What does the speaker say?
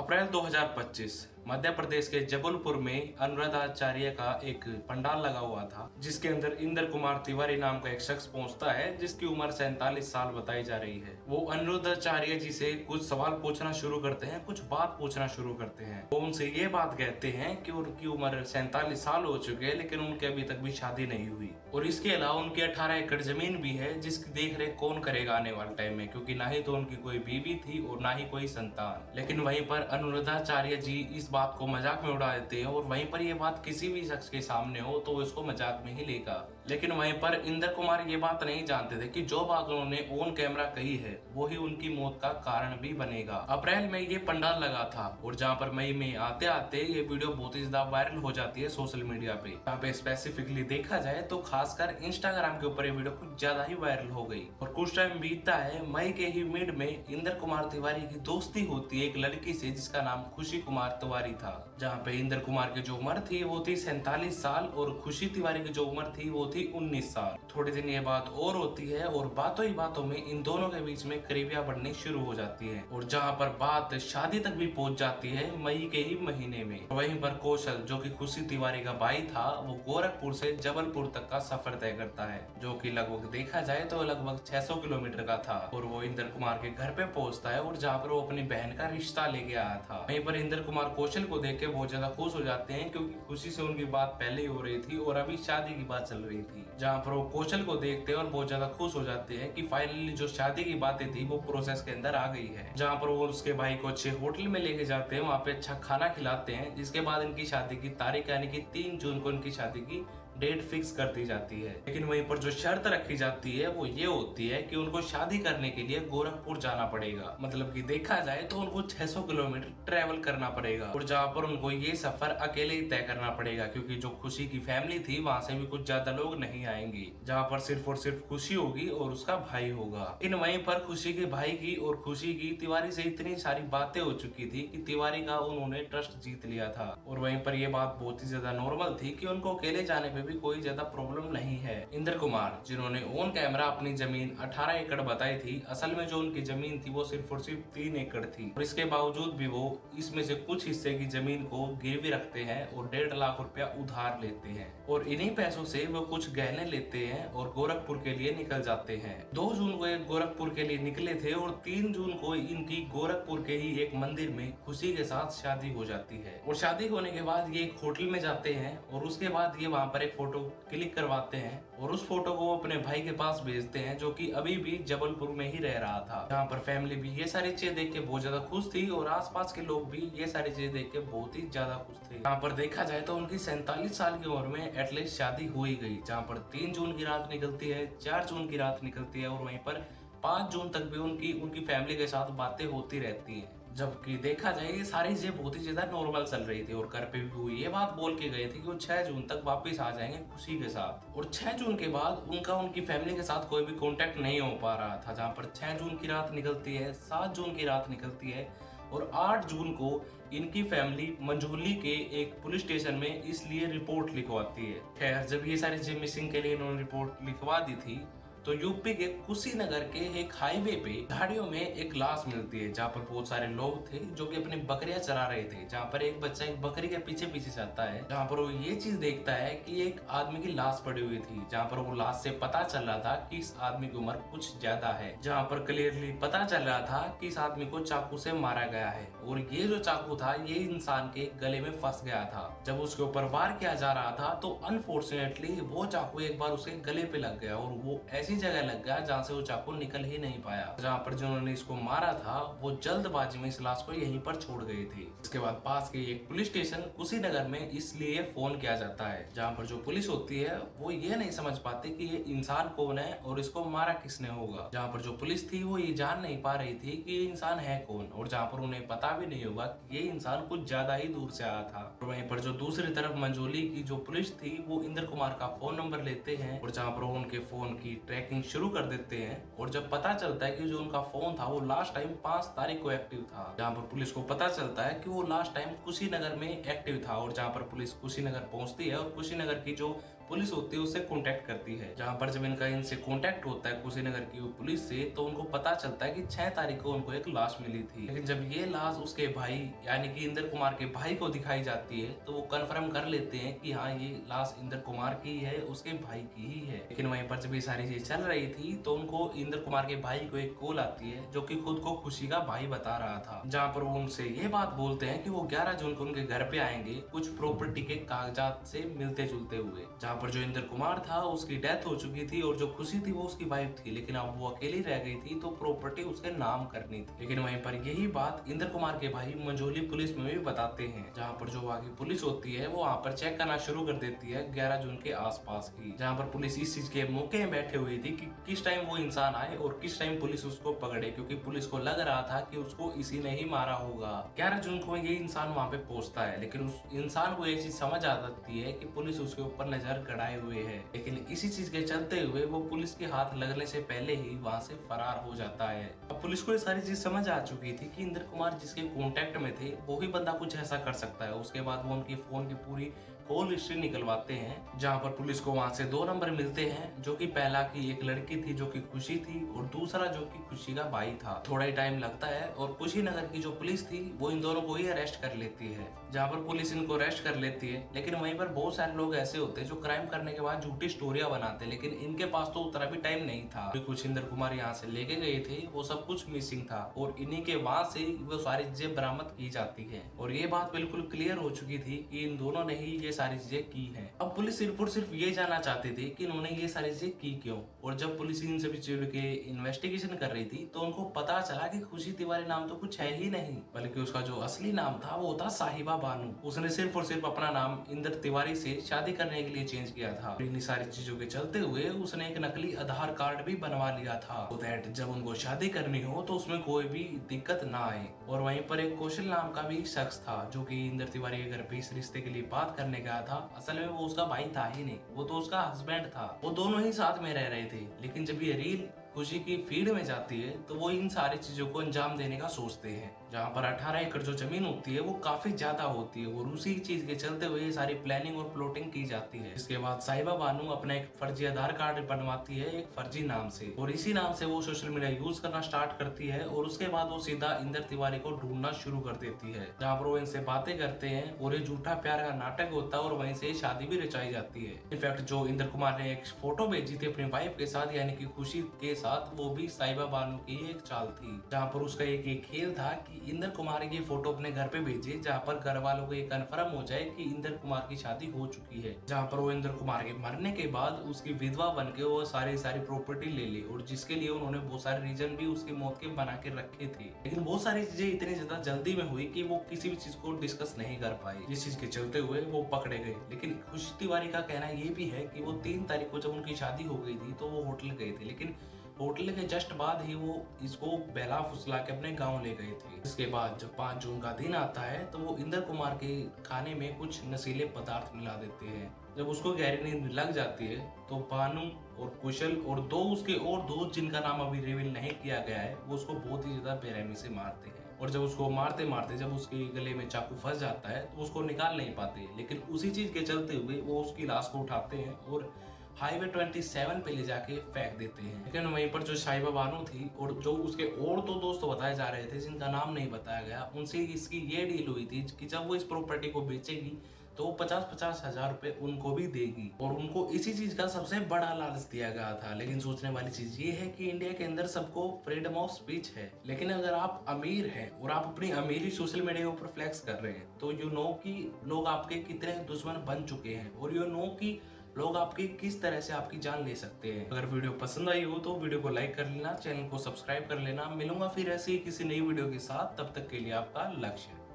अप्रैल 2025 मध्य प्रदेश के जबलपुर में अनुराधाचार्य का एक पंडाल लगा हुआ था, जिसके अंदर इंद्र कुमार तिवारी नाम का एक शख्स पहुंचता है, जिसकी उम्र 47 साल बताई जा रही है। वो अनुराधाचार्य जी से कुछ सवाल पूछना शुरू करते हैं, कुछ बात पूछना शुरू करते हैं। वो उनसे ये बात कहते हैं कि उनकी उम्र 47 साल हो चुकी है, लेकिन उनके अभी तक भी शादी नहीं हुई और इसके अलावा उनकी 18 एकड़ जमीन भी है, जिसकी देख रेख कौन करेगा आने वाले टाइम में, क्योंकि ना ही तो उनकी कोई बीवी थी और ना ही कोई संतान। लेकिन वहीं पर अनुराधाचार्य जी इस बात को मजाक में उड़ा देते हैं और वहीं पर ये बात किसी भी शख्स के सामने हो तो वो इसको मजाक में ही लेगा। लेकिन वहीं पर इंद्र कुमार ये बात नहीं जानते थे कि जो बात उन्होंने ऑन कैमरा कही है वो ही उनकी मौत का कारण भी बनेगा। अप्रैल में ये पंडाल लगा था और जहाँ पर मई में आते आते ये वीडियो बहुत ही ज्यादा वायरल हो जाती है सोशल मीडिया पे। यहाँ पे स्पेसिफिकली देखा जाए तो खासकर इंस्टाग्राम के ऊपर ये वीडियो कुछ ज्यादा ही वायरल हो गई। और कुछ टाइम बीतता है, मई के ही मिड में इंद्र कुमार तिवारी की दोस्ती होती है एक लड़की से जिसका नाम खुशी कुमार तिवारी था। जहाँ पे इंद्र कुमार की जो उम्र थी वो थी 47 साल और खुशी तिवारी की जो उम्र थी वो थी 19 साल। थोड़े दिन ये बात और होती है और बातों ही बातों में इन दोनों के बीच में करीबियां बढ़नी शुरू हो जाती है और जहाँ पर बात शादी तक भी पहुंच जाती है मई के ही महीने में। वहीं पर कौशल, जो कि खुशी तिवारी का भाई था, वो गोरखपुर से जबलपुर तक का सफर तय करता है, जो कि लगभग देखा जाए तो लगभग 600 किलोमीटर का था। और वो इंद्र कुमार के घर पे पहुंचता है और जहाँ पर वो अपनी बहन का रिश्ता लेके आया था। वहीं पर इंद्र कुमार कौशल को देख के बहुत ज्यादा खुश हो जाते हैं, क्योंकि खुशी से उनकी बात पहले ही हो रही थी और अभी शादी की बात चल रही थी। जहाँ पर वो कौशल को देखते हैं और बहुत ज्यादा खुश हो जाते हैं कि फाइनली जो शादी की बातें थी वो प्रोसेस के अंदर आ गई है। जहाँ पर वो उसके भाई को अच्छे होटल में लेके जाते हैं, वहाँ पे अच्छा खाना खिलाते हैं, जिसके बाद इनकी शादी की तारीख यानी कि 3 जून को इनकी शादी की डेट फिक्स कर दी जाती है। लेकिन वहीं पर जो शर्त रखी जाती है वो ये होती है कि उनको शादी करने के लिए गोरखपुर जाना पड़ेगा। मतलब कि देखा जाए तो उनको 600 किलोमीटर ट्रेवल करना पड़ेगा और जहाँ पर उनको ये सफर अकेले ही तय करना पड़ेगा, क्योंकि जो खुशी की फैमिली थी वहां से भी कुछ ज्यादा लोग नहीं आएंगे। जहाँ पर सिर्फ और सिर्फ खुशी होगी और उसका भाई होगा। इन वहीं पर खुशी के भाई की और खुशी की तिवारी से इतनी सारी बातें हो चुकी थी कि तिवारी का उन्होंने ट्रस्ट जीत लिया था। और वहीं पर यह बात बहुत ही ज्यादा नॉर्मल थी कि उनको अकेले जाने पे भी कोई ज्यादा प्रॉब्लम नहीं है। इंद्र कुमार, जिन्होंने ऑन कैमरा अपनी जमीन 18 एकड़ बताई थी, असल में जो उनकी जमीन थी वो सिर्फ और सिर्फ 3 एकड़ थी और इसके बावजूद भी वो इसमें से कुछ हिस्से की जमीन को गिरवी रखते हैं और 1.5 लाख रुपया उधार लेते हैं और इन्हीं पैसों से वो कुछ गहने लेते हैं और गोरखपुर के लिए निकल जाते हैं। 2 जून को एक गोरखपुर के लिए निकले थे और 3 जून को इनकी गोरखपुर के ही एक मंदिर में खुशी के साथ शादी हो जाती है। और शादी होने के बाद ये एक होटल में जाते हैं और उसके बाद ये वहाँ पर एक फोटो क्लिक करवाते हैं और उस फोटो को अपने भाई के पास भेजते हैं, जो कि अभी भी जबलपुर में ही रह रहा था। जहाँ पर फैमिली भी ये सारी चीजें देख के बहुत ज्यादा खुश थी और आसपास के लोग भी ये सारी चीजें देख के बहुत ही ज्यादा खुश थे। यहाँ पर देखा जाए तो उनकी 47 साल की उम्र में एटलीस्ट शादी हो ही गई। जहाँ पर 3 जून की रात निकलती है, 4 जून की रात निकलती है और वहीं पर 5 जून तक भी उनकी फैमिली के साथ बातें होती रहती है। जबकि देखा जाए ये सारी चीजें बहुत ही ज्यादा नॉर्मल चल रही थी और घर पे भी हुई ये बात बोल के गए थे कि वो 6 जून तक वापस आ जाएंगे खुशी के साथ। और 6 जून के बाद उनकी फैमिली के साथ कोई भी कांटेक्ट नहीं हो पा रहा था। जहाँ पर 6 जून की रात निकलती है, 7 जून की रात निकलती है और 8 जून को इनकी फैमिली मंझोली के एक पुलिस स्टेशन में इसलिए रिपोर्ट लिखवाती है। खैर, जब ये सारी चीजें मिसिंग के लिए इन्होंने रिपोर्ट लिखवा दी थी तो यूपी के कुशीनगर के एक हाईवे पे झाड़ियों में एक लाश मिलती है, जहाँ पर बहुत सारे लोग थे जो कि अपनी बकरियां चरा रहे थे। जहाँ पर एक बच्चा एक बकरी के पीछे पीछे जाता है, जहाँ पर वो ये चीज देखता है कि एक आदमी की लाश पड़ी हुई थी, जहाँ पर वो लाश से पता चल रहा था कि इस आदमी की उम्र कुछ ज्यादा है। जहाँ पर क्लियरली पता चल रहा था कि इस आदमी को चाकू से मारा गया है और ये जो चाकू था ये इंसान के गले में फंस गया था। जब उसके ऊपर वार किया जा रहा था तो अनफॉर्चुनेटली वो चाकू एक बार उसके गले पे लग गया और वो ऐसी जगह लग गया जहाँ से वो चाकू निकल ही नहीं पाया। जहाँ पर जिन्होंने इसको मारा था वो जल्दबाजी में इस लाश को यहीं पर छोड़ गए थे। इसके बाद पास के एक पुलिस स्टेशन कुशीनगर में इसलिए फोन किया जाता है, जहाँ पर जो पुलिस होती है वो ये नहीं समझ पाती कि ये इंसान कौन है और इसको मारा किसने होगा। जहाँ पर जो पुलिस थी वो ये जान नहीं पा रही थी कि ये इंसान है कौन और जहाँ पर उन्हें पता भी नहीं होगा कि ये इंसान कुछ ज्यादा ही दूर से आया था। और वहीं पर जो दूसरी तरफ मंझोली की जो पुलिस थी वो इंद्र कुमार का फोन नंबर लेते हैं और जहाँ पर उनके फोन की ट्रैकिंग शुरू कर देते हैं और जब पता चलता है कि जो उनका फोन था वो लास्ट टाइम 5 तारीख को एक्टिव था। जहाँ पर पुलिस को पता चलता है कि वो लास्ट टाइम कुशीनगर में एक्टिव था और जहाँ पर पुलिस कुशीनगर पहुंचती है और कुशीनगर की जो पुलिस होती है उससे कांटेक्ट करती है। जहाँ पर जब इनसे कांटेक्ट होता है कुशीनगर की पुलिस से, तो उनको पता चलता है कि 6 तारीख को उनको एक लाश मिली थी। लेकिन जब ये लाश उसके भाई यानी कि इंदर कुमार के भाई को दिखाई जाती है तो वो कंफर्म कर लेते हैं कि हाँ ये लाश इंदर कुमार की है, उसके भाई की ही है। लेकिन वहीं पर जब ये सारी चीजें चल रही थी तो उनको इंदर कुमार के भाई को एक कॉल आती है जो कि खुद को खुशी का भाई बता रहा था। जहाँ पर वो उनसे ये बात बोलते हैं कि वो 11 जून को उनके घर पे आएंगे कुछ प्रॉपर्टी के कागजात से मिलते जुलते हुए। जहाँ पर जो इंदर कुमार था उसकी डेथ हो चुकी थी और जो खुशी थी वो उसकी वाइफ थी, लेकिन अब वो अकेली रह गई थी तो प्रॉपर्टी उसके नाम करनी थी। लेकिन वहीं पर यही बात इंदर कुमार के भाई मंझोली पुलिस में भी बताते हैं। जहाँ पर जो वहाँ की पुलिस होती है वो वहाँ पर चेक करना शुरू कर देती है 11 जून के आसपास की। जहाँ पर पुलिस इस चीज के मौके में बैठे हुई थी कि किस टाइम वो इंसान आए और किस टाइम पुलिस उसको पकड़े, क्योंकि पुलिस को लग रहा था कि उसको इसी ने ही मारा होगा। 11 जून को ये इंसान वहाँ पे पहुंचता है, लेकिन उस इंसान को ये चीज समझ आ जाती है कि पुलिस उसके ऊपर नजर गड़ाए हुए है। लेकिन इसी चीज के चलते हुए वो पुलिस के हाथ लगने से पहले ही वहाँ से फरार हो जाता है। अब पुलिस को ये सारी चीज समझ आ चुकी थी कि इंदर कुमार जिसके कॉन्टेक्ट में थे वो ही बंदा कुछ ऐसा कर सकता है। उसके बाद वो उनकी फोन की पूरी कॉल हिस्ट्री निकलवाते हैं। जहाँ पर पुलिस को वहाँ से 2 नंबर मिलते हैं, जो कि पहला की एक लड़की थी जो कि खुशी थी और दूसरा जो कि खुशी का भाई था। थोड़ा ही टाइम लगता है और कुशीनगर की जो पुलिस थी वो इन दोनों को ही अरेस्ट कर लेती है। जहाँ पर पुलिस इनको अरेस्ट कर लेती है, लेकिन वहीं पर बहुत सारे लोग ऐसे होते हैं जो क्राइम करने के बाद झूठी स्टोरियां बनाते हैं, लेकिन इनके पास तो उतना भी टाइम नहीं था। कुछ इंदर कुमार यहाँ से लेके गए थे वो सब कुछ मिसिंग था और इन्हीं के वहां से वो सारी चीजें बरामद की जाती है। और ये बात बिल्कुल क्लियर हो चुकी थी कि इन दोनों ने ही ये सारी चीजें की है। अब पुलिस सिर्फ और सिर्फ ये जानना चाहती थी कि इन्होंने ये सारी चीजें की क्यों। और जब पुलिस इन सभी चीजों के इन्वेस्टिगेशन कर रही थी तो उनको पता चला कि खुशी तिवारी नाम तो कुछ है ही नहीं, बल्कि उसका जो असली नाम था वो था साहिबा बानू। उसने सिर्फ और सिर्फ अपना नाम इंदर तिवारी से शादी करने के लिए चेंज किया था। इन्हीं सारी चीजों के चलते हुए उसने एक नकली आधार कार्ड भी बनवा लिया था, तो दैट जब उनको शादी करनी हो तो उसमें कोई भी दिक्कत ना आए। और वहीं पर एक कौशल नाम का भी शख्स था जो कि इंदर तिवारी के घर पे इस रिश्ते के लिए बात करने गया था। असल में वो उसका भाई था ही नहीं, वो तो उसका हस्बैंड था। वो दोनों ही साथ में रह रहे थे। लेकिन जब ये रील खुशी की फीड में जाती है तो वो इन सारी चीजों को अंजाम देने का सोचते हैं। जहाँ पर 18 एकड़ जो जमीन होती है वो काफी ज्यादा होती है और उसी चीज के चलते हुए ये सारी प्लानिंग और प्लॉटिंग की जाती है। इसके बाद साहिबा बानू अपना एक फर्जी आधार कार्ड बनवाती है एक फर्जी नाम से, और इसी नाम से वो सोशल मीडिया यूज करना स्टार्ट करती है। और उसके बाद वो सीधा इंदर तिवारी को ढूंढना शुरू कर देती है। जहाँ पर वो इनसे बातें करते हैं और ये झूठा प्यार का नाटक होता है और वहीं से शादी भी रचाई जाती है। इनफैक्ट जो इंदर कुमार ने एक फोटो भेजी थी अपनी वाइफ के साथ यानी कि खुशी के साथ, वो भी साहिबा बानू की एक चाल थी। जहाँ पर उसका एक खेल था कि इंदर कुमार की फोटो अपने घर पे भेजे, जहाँ पर घर वालों को ये कंफर्म हो जाए कि इंदर कुमार की शादी हो चुकी है। जहाँ पर वो इंदर कुमार के मरने के बाद उसकी विधवा बन के वो सारी प्रॉपर्टी ले ली, और जिसके लिए उन्होंने बहुत सारे रीजन भी उसकी मौत के बना के रखे थे। लेकिन बहुत सारी चीजें इतनी ज्यादा जल्दी में हुई कि वो किसी भी चीज को डिस्कस नहीं कर पाई, जिस चीज के चलते हुए वो पकड़े गए। लेकिन खुशी तिवारी का कहना ये भी है कि वो 3 तारीख को जब उनकी शादी हो गई थी तो वो होटल गए थे, लेकिन होटल के जस्ट बाद ही वो इसको बहला फुसला के अपने गांव ले गए थे। इसके बाद जब 5 जून का दिन आता है तो वो इंदर कुमार के खाने में कुछ नशीले पदार्थ मिला देते हैं। जब उसको गहरी नींद लग जाती है तो बानू और कुशल और 2 उसके और दोस्त जिनका नाम अभी रिवील नहीं किया गया है वो उसको बहुत ही ज्यादा बेरहमी से मारते हैं। और जब उसको मारते मारते जब उसके गले में चाकू फंस जाता है तो उसको निकाल नहीं पाते, लेकिन उसी चीज के चलते हुए वो उसकी लाश को उठाते हैं और हाईवे 27 पे ले जाके फेंक देते हैं। लेकिन वहीं पर जो साहिबा बानू थी और जो उसके और 2 दोस्त बताए जा रहे थे जिनका नाम नहीं बताया गया, उनसे इसकी ये डील हुई थी कि जब वो इस प्रॉपर्टी को बेचेगी तो 50-50 हजार रुपए उनको भी देगी, और उनको इसी चीज का सबसे बड़ा लालच दिया गया था। लेकिन सोचने वाली चीज ये है कि इंडिया के अंदर सबको फ्रीडम ऑफ स्पीच है, लेकिन अगर आप अमीर हैं और आप अपनी अमीरी सोशल मीडिया के ऊपर फ्लैक्स कर रहे हैं तो यू नो कि लोग आपके कितने दुश्मन बन चुके हैं, और यू नो कि लोग आपकी किस तरह से आपकी जान ले सकते हैं। अगर वीडियो पसंद आई हो तो वीडियो को लाइक कर लेना, चैनल को सब्सक्राइब कर लेना। मिलूंगा फिर ऐसे ही किसी नई वीडियो के साथ, तब तक के लिए आपका लक्ष्य।